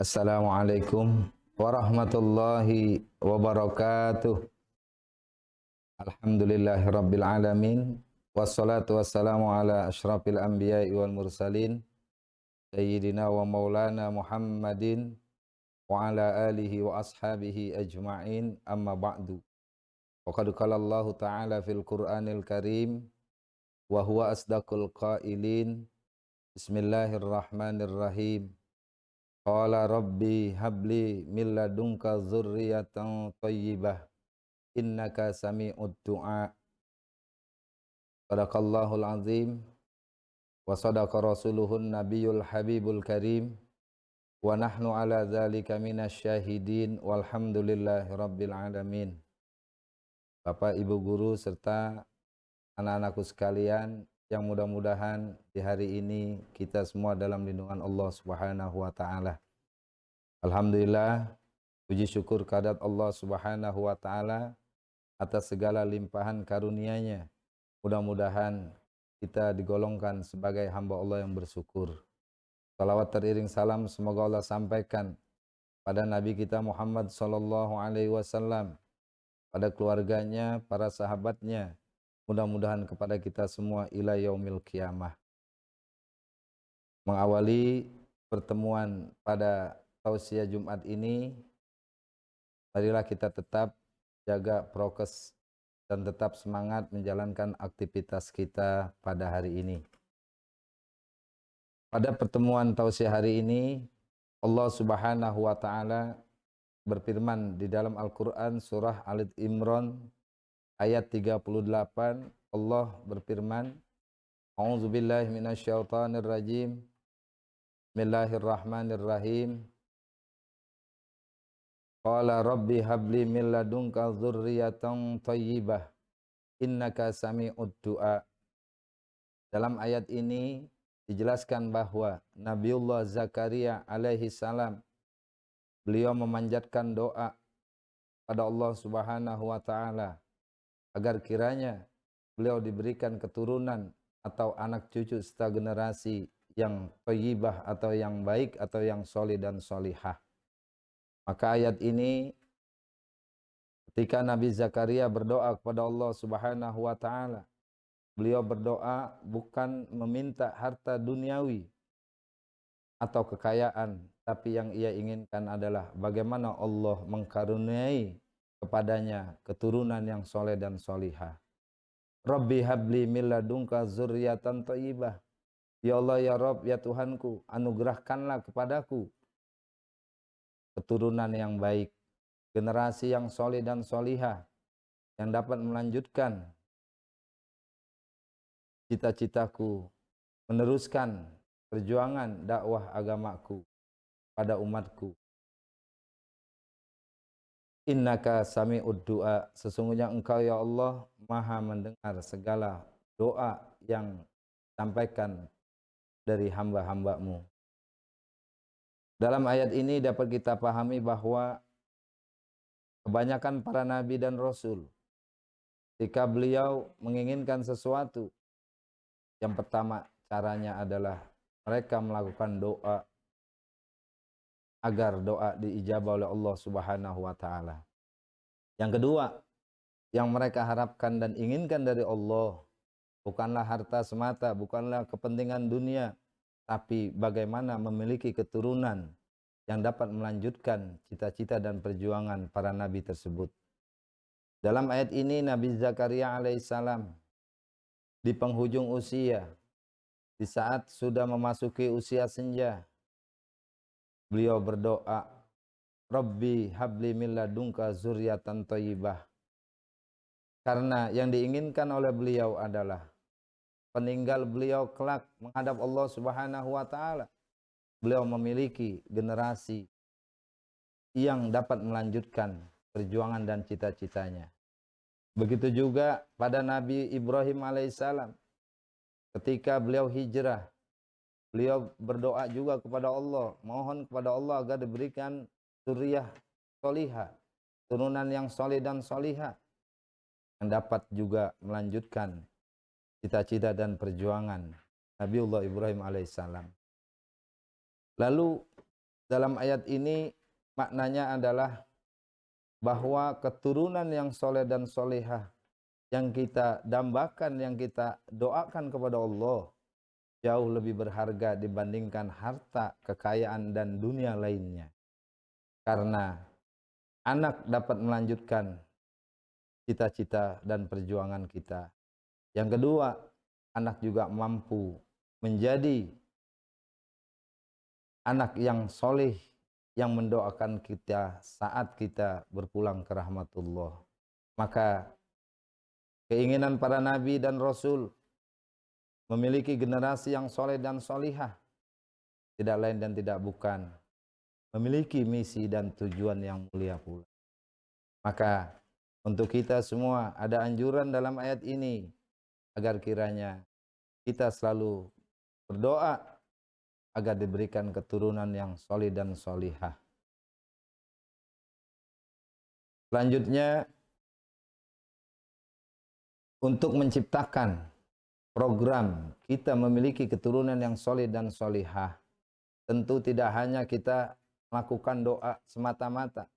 Assalamualaikum warahmatullahi wabarakatuh. Alhamdulillahirabbil alamin. Wassalatu wassalamu ala asyrafil anbiya'i wal mursalin sayyidina wa maulana Muhammadin wa ala alihi wa ashabihi ajma'in, amma ba'du. Wa qad qala Allah ta'ala fil Qur'anil Karim wa huwa asdaqul qailin. Bismillahirrahmanirrahim. Qala rabbi habli min ladunka dzurriyyatan thayyibah innaka sami'ud du'a. Shadaqallahul azim wa sadaqa rasuluhun nabiyul habibul karim wa nahnu ala dzalika minasyahidin walhamdulillahi rabbil alamin. Bapak, Ibu guru serta anak-anakku sekalian, yang mudah-mudahan di hari ini kita semua dalam lindungan Allah Subhanahu wa taala. Alhamdulillah, puji syukur kehadirat Allah Subhanahu wa taala atas segala limpahan karunia-Nya. Mudah-mudahan kita digolongkan sebagai hamba Allah yang bersyukur. Salawat teriring salam semoga Allah sampaikan pada Nabi kita Muhammad sallallahu alaihi wasallam, pada keluarganya, para sahabatnya, mudah-mudahan kepada kita semua ila yaumil qiyamah. Mengawali pertemuan pada tausiah Jumat ini, marilah kita tetap jaga prokes dan tetap semangat menjalankan aktivitas kita pada hari ini. Pada pertemuan tausiah hari ini, Allah Subhanahu wa taala berfirman di dalam Al-Qur'an surah Al-Imran ayat 38. Allah berfirman, A'udzubillahi minasyaitonir rajim. Bismillahirrahmanirrahim. Qala rabbi habli min ladunka dzurriyyatan thayyibah innaka sami'ud du'a. Dalam ayat ini dijelaskan bahwa Nabiullah Zakaria alaihi salam, beliau memanjatkan doa pada Allah Subhanahu wa taala agar kiranya beliau diberikan keturunan atau anak cucu serta generasi yang thayyibah atau yang baik atau yang soleh dan solihah. Maka ayat ini ketika Nabi Zakaria berdoa kepada Allah Subhanahu wa taala, beliau berdoa bukan meminta harta duniawi atau kekayaan, tapi yang ia inginkan adalah bagaimana Allah mengkaruniai kepadanya keturunan yang soleh dan solihah. Rabbi habli min ladunka dzurriyyatan thayyibah. Ya Allah, ya Rabb, ya Tuhanku, anugerahkanlah kepadaku keturunan yang baik, generasi yang soleh dan solihah, yang dapat melanjutkan cita-citaku, meneruskan perjuangan dakwah agamaku pada umatku. Innaka sami'ud du'a. Sesungguhnya Engkau ya Allah maha mendengar segala doa yang disampaikan dari hamba-hamba-Mu. Dalam ayat ini dapat kita pahami bahwa kebanyakan para nabi dan rasul, ketika beliau menginginkan sesuatu, yang pertama caranya adalah mereka melakukan doa agar doa diijabah oleh Allah Subhanahu wa taala. Yang kedua, yang mereka harapkan dan inginkan dari Allah bukanlah harta semata, bukanlah kepentingan dunia, tapi bagaimana memiliki keturunan yang dapat melanjutkan cita-cita dan perjuangan para nabi tersebut. Dalam ayat ini Nabi Zakaria alaihissalam di penghujung usia, di saat sudah memasuki usia senja, beliau berdoa, Rabbi habli min ladunka dzurriyyatan thayyibah. Karena yang diinginkan oleh beliau adalah peninggal beliau kelak menghadap Allah Subhanahu wa taala, beliau memiliki generasi yang dapat melanjutkan perjuangan dan cita-citanya. Begitu juga pada Nabi Ibrahim alaihissalam, ketika beliau hijrah, beliau berdoa juga kepada Allah, mohon kepada Allah agar diberikan zuriyah solihah, turunan yang soleh dan solihah, yang dapat juga melanjutkan cita-cita dan perjuangan Nabiullah Ibrahim alaihissalam. Lalu dalam ayat ini maknanya adalah bahwa keturunan yang soleh dan solehah yang kita dambakan, yang kita doakan kepada Allah jauh lebih berharga dibandingkan harta, kekayaan dan dunia lainnya. Karena anak dapat melanjutkan cita-cita dan perjuangan kita. Yang kedua, anak juga mampu menjadi anak yang soleh yang mendoakan kita saat kita berpulang ke rahmatullah. Maka keinginan para nabi dan rasul memiliki generasi yang soleh dan solihah tidak lain dan tidak bukan memiliki misi dan tujuan yang mulia pula. Maka untuk kita semua ada anjuran dalam ayat ini agar kiranya kita selalu berdoa agar diberikan keturunan yang soleh dan solihah. Selanjutnya, untuk menciptakan program kita memiliki keturunan yang soleh dan solihah, tentu tidak hanya kita melakukan doa semata-mata,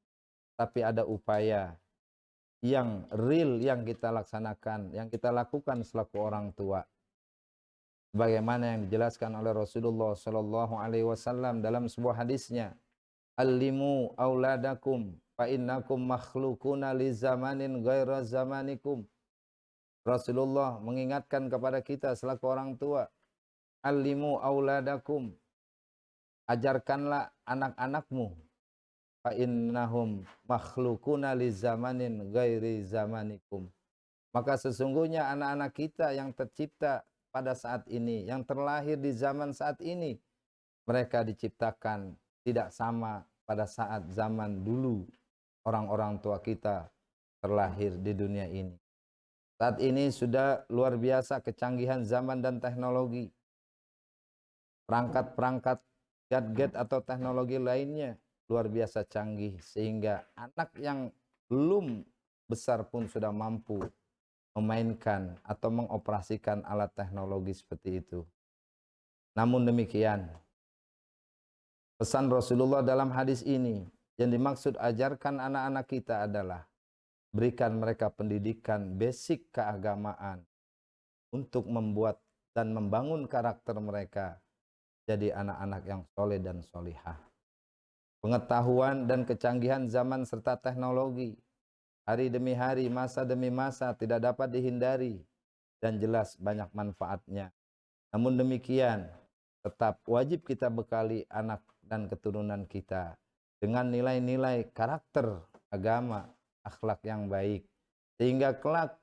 tapi ada upaya yang real yang kita laksanakan, yang kita lakukan selaku orang tua. Bagaimana yang dijelaskan oleh Rasulullah Shallallahu Alaihi Wasallam dalam sebuah hadisnya, "Allimu auladakum, fa innakum makhlukuna li zamanin ghaira zamanikum." Rasulullah mengingatkan kepada kita selaku orang tua, "Allimu auladakum, ajarkanlah anak-anakmu, fa innahum makhlukuna li zamanin ghairi zamanikum." Maka sesungguhnya anak-anak kita yang tercipta pada saat ini, yang terlahir di zaman saat ini, mereka diciptakan tidak sama pada saat zaman dulu orang-orang tua kita terlahir di dunia ini. Saat ini sudah luar biasa kecanggihan zaman dan teknologi. Perangkat-perangkat gadget atau teknologi lainnya luar biasa canggih sehingga anak yang belum besar pun sudah mampu memainkan atau mengoperasikan alat teknologi seperti itu. Namun demikian, pesan Rasulullah dalam hadis ini yang dimaksud ajarkan anak-anak kita adalah berikan mereka pendidikan basic keagamaan untuk membuat dan membangun karakter mereka jadi anak-anak yang soleh dan solihah. Pengetahuan dan kecanggihan zaman serta teknologi hari demi hari, masa demi masa tidak dapat dihindari dan jelas banyak manfaatnya. Namun demikian, tetap wajib kita bekali anak dan keturunan kita dengan nilai-nilai karakter, agama, akhlak yang baik. Sehingga kelak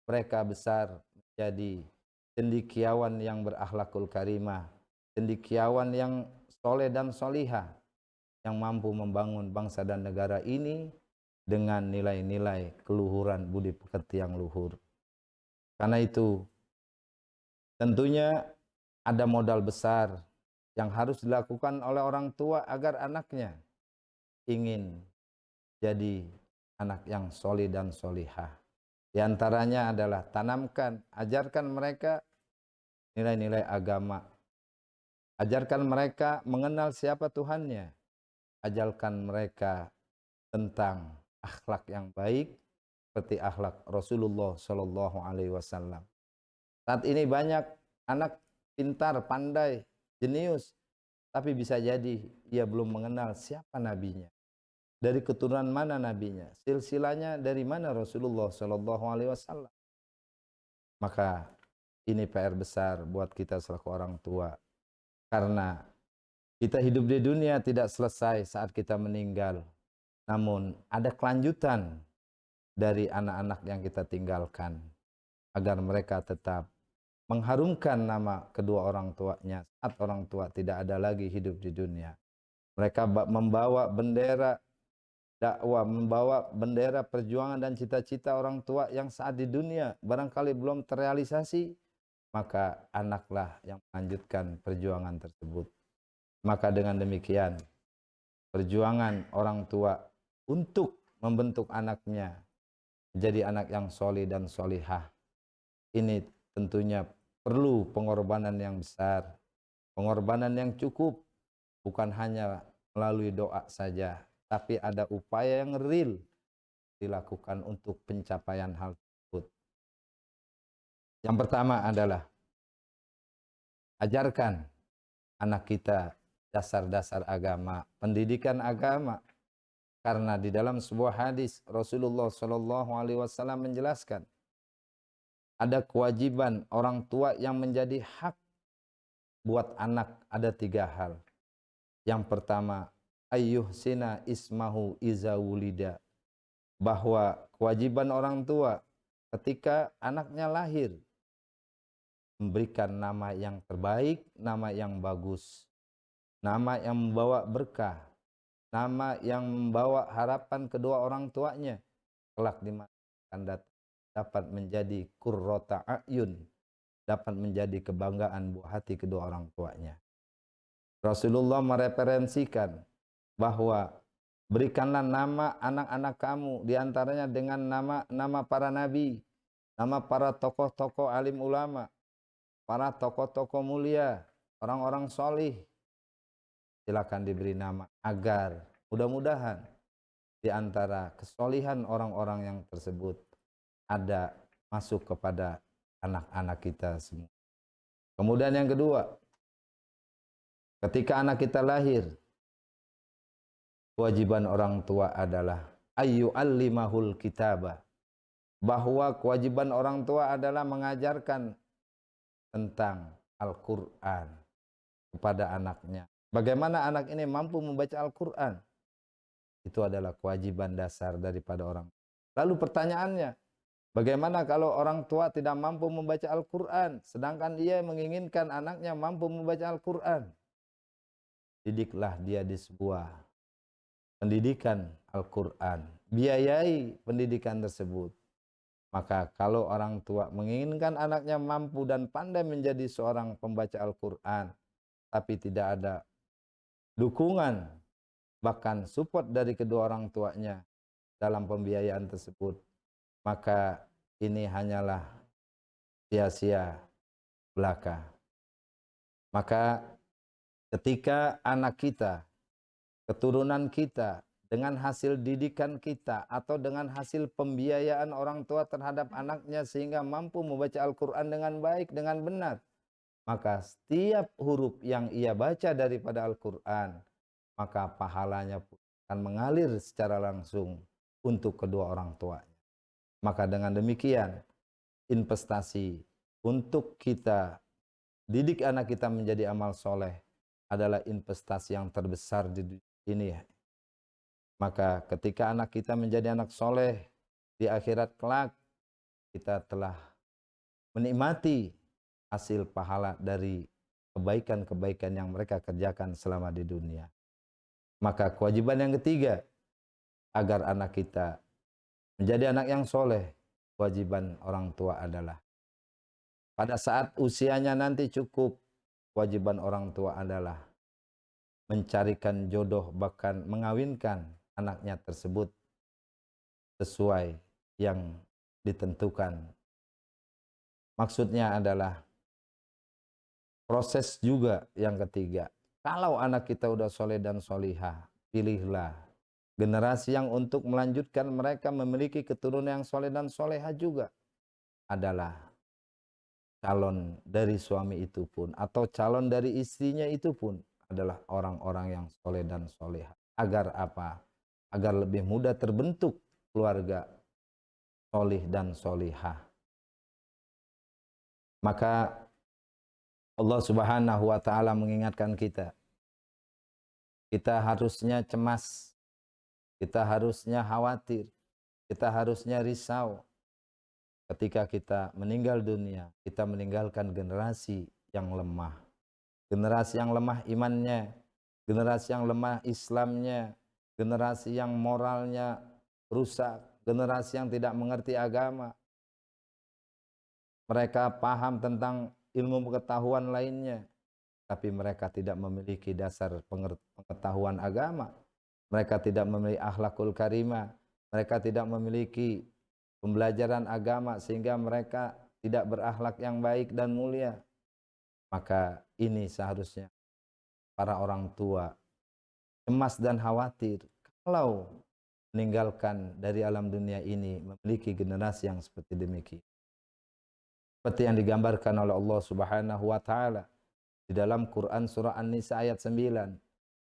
mereka besar menjadi cendekiawan yang berakhlakul karimah, cendekiawan yang soleh dan solihah, yang mampu membangun bangsa dan negara ini dengan nilai-nilai keluhuran budi pekerti yang luhur. Karena itu, tentunya ada modal besar yang harus dilakukan oleh orang tua agar anaknya ingin jadi anak yang solih dan solihah. Di antaranya adalah tanamkan, ajarkan mereka nilai-nilai agama. Ajarkan mereka mengenal siapa Tuhannya. Ajarkan mereka tentang akhlak yang baik seperti akhlak Rasulullah Shallallahu Alaihi Wasallam. Saat ini banyak anak pintar, pandai, jenius, tapi bisa jadi ia belum mengenal siapa nabinya, dari keturunan mana nabinya, silsilahnya dari mana Rasulullah Shallallahu Alaihi Wasallam. Maka ini PR besar buat kita selaku orang tua, karena kita hidup di dunia tidak selesai saat kita meninggal, namun ada kelanjutan dari anak-anak yang kita tinggalkan, agar mereka tetap mengharumkan nama kedua orang tuanya saat orang tua tidak ada lagi hidup di dunia. Mereka membawa bendera dakwah, membawa bendera perjuangan dan cita-cita orang tua yang saat di dunia barangkali belum terrealisasi, maka anaklah yang melanjutkan perjuangan tersebut. Maka dengan demikian, perjuangan orang tua untuk membentuk anaknya menjadi anak yang solih dan solihah, ini tentunya perlu pengorbanan yang besar, pengorbanan yang cukup, bukan hanya melalui doa saja, tapi ada upaya yang real dilakukan untuk pencapaian hal tersebut. Yang pertama adalah ajarkan anak kita dasar-dasar agama, pendidikan agama. Karena di dalam sebuah hadis Rasulullah Shallallahu Alaihi Wasallam menjelaskan ada kewajiban orang tua yang menjadi hak buat anak, ada 3 hal. Yang pertama, ayyuhsina ismahu iza wulida, bahwa kewajiban orang tua ketika anaknya lahir memberikan nama yang terbaik, nama yang bagus, nama yang membawa berkah, nama yang membawa harapan kedua orang tuanya kelak di masa akan datang dapat menjadi qurrata a'yun, dapat menjadi kebanggaan buah hati kedua orang tuanya. Rasulullah mereferensikan bahwa berikanlah nama anak-anak kamu diantaranya dengan nama para nabi, nama para tokoh-tokoh alim ulama, para tokoh-tokoh mulia, orang-orang solih. Silakan diberi nama agar mudah-mudahan di antara kesolihan orang-orang yang tersebut ada masuk kepada anak-anak kita semua. Kemudian yang kedua, ketika anak kita lahir, kewajiban orang tua adalah ayyu'allimahul kitabah, bahwa kewajiban orang tua adalah mengajarkan tentang Al-Quran kepada anaknya. Bagaimana anak ini mampu membaca Al-Quran? Itu adalah kewajiban dasar daripada orang. Lalu pertanyaannya, bagaimana kalau orang tua tidak mampu membaca Al-Quran, sedangkan ia menginginkan anaknya mampu membaca Al-Quran? Didiklah dia di sebuah pendidikan Al-Quran, biayai pendidikan tersebut. Maka kalau orang tua menginginkan anaknya mampu dan pandai menjadi seorang pembaca Al-Quran, tapi tidak ada dukungan, bahkan support dari kedua orang tuanya dalam pembiayaan tersebut, maka ini hanyalah sia-sia belaka. Maka ketika anak kita, keturunan kita, dengan hasil didikan kita atau dengan hasil pembiayaan orang tua terhadap anaknya sehingga mampu membaca Al-Quran dengan baik, dengan benar, maka setiap huruf yang ia baca daripada Al-Quran, maka pahalanya akan mengalir secara langsung untuk kedua orang tuanya. Maka dengan demikian, investasi untuk kita didik anak kita menjadi amal soleh adalah investasi yang terbesar di dunia ini. Maka ketika anak kita menjadi anak soleh di akhirat kelak, kita telah menikmati hasil pahala dari kebaikan-kebaikan yang mereka kerjakan selama di dunia. Maka kewajiban yang ketiga, agar anak kita menjadi anak yang soleh, kewajiban orang tua adalah pada saat usianya nanti cukup, kewajiban orang tua adalah mencarikan jodoh, bahkan mengawinkan anaknya tersebut sesuai yang ditentukan. Maksudnya adalah proses juga yang ketiga. Kalau anak kita udah soleh dan solihah, pilihlah generasi yang untuk melanjutkan mereka memiliki keturunan yang soleh dan solehah juga adalah calon dari suami itu pun atau calon dari istrinya itu pun adalah orang-orang yang soleh dan solehah. Agar apa? Agar lebih mudah terbentuk keluarga solih dan solihah. Maka Allah Subhanahu wa Ta'ala mengingatkan kita, kita harusnya cemas, kita harusnya khawatir, kita harusnya risau ketika kita meninggal dunia, kita meninggalkan generasi yang lemah. Generasi yang lemah imannya, generasi yang lemah Islamnya, generasi yang moralnya rusak, generasi yang tidak mengerti agama. Mereka paham tentang ilmu pengetahuan lainnya, tapi mereka tidak memiliki dasar pengetahuan agama. Mereka tidak memiliki akhlakul karimah, mereka tidak memiliki pembelajaran agama sehingga mereka tidak berakhlak yang baik dan mulia. Maka ini seharusnya para orang tua cemas dan khawatir kalau meninggalkan dari alam dunia ini memiliki generasi yang seperti demikian. Seperti yang digambarkan oleh Allah Subhanahu wa taala di dalam Quran surah An-Nisa ayat 9.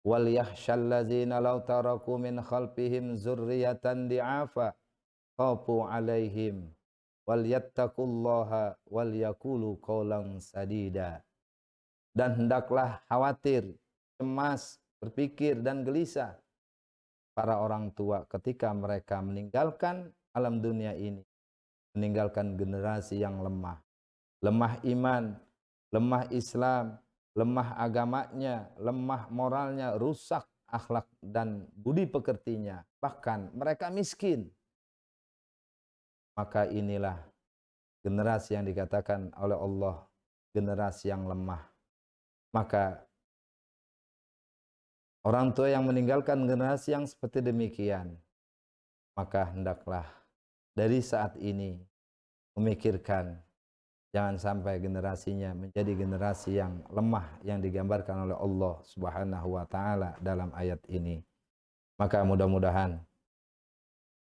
Wal yakhshallazina law taraku min khalfihim dzurriyyatan di'afa khafu 'alaihim wal yattaqullaha wal yaqulu qawlan sadida. Dan hendaklah khawatir, cemas, berpikir dan gelisah para orang tua ketika mereka meninggalkan alam dunia ini, meninggalkan generasi yang lemah, lemah iman, lemah Islam, lemah agamanya, lemah moralnya, rusak akhlak dan budi pekertinya, bahkan mereka miskin. Maka inilah generasi yang dikatakan oleh Allah generasi yang lemah. Maka orang tua yang meninggalkan generasi yang seperti demikian, maka hendaklah dari saat ini memikirkan jangan sampai generasinya menjadi generasi yang lemah yang digambarkan oleh Allah Subhanahu wa taala dalam ayat ini. Maka mudah-mudahan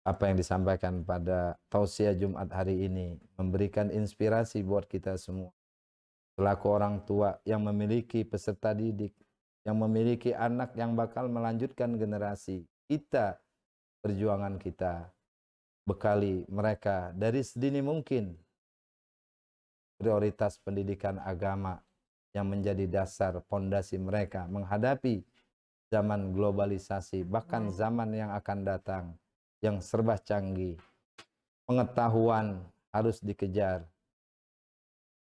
apa yang disampaikan pada tausiah Jumat hari ini memberikan inspirasi buat kita semua. Selaku orang tua yang memiliki peserta didik, yang memiliki anak yang bakal melanjutkan generasi, kita, perjuangan kita, bekali mereka dari sedini mungkin prioritas pendidikan agama yang menjadi dasar pondasi mereka menghadapi zaman globalisasi, bahkan zaman yang akan datang yang serba canggih. Pengetahuan harus dikejar,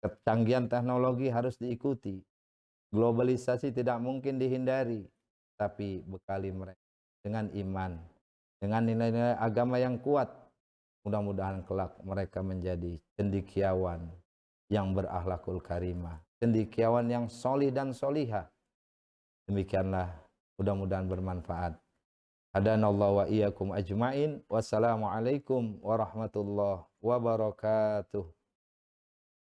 kecanggihan teknologi harus diikuti, globalisasi tidak mungkin dihindari, tapi bekali mereka dengan iman, dengan nilai-nilai agama yang kuat. Mudah-mudahan kelak mereka menjadi cendekiawan yang berakhlakul karimah, cendekiawan yang solih dan solihah. Demikianlah, mudah-mudahan bermanfaat. Hadanallahu wa iyyakum ajmain. Wassalamualaikum warahmatullahi wabarakatuh.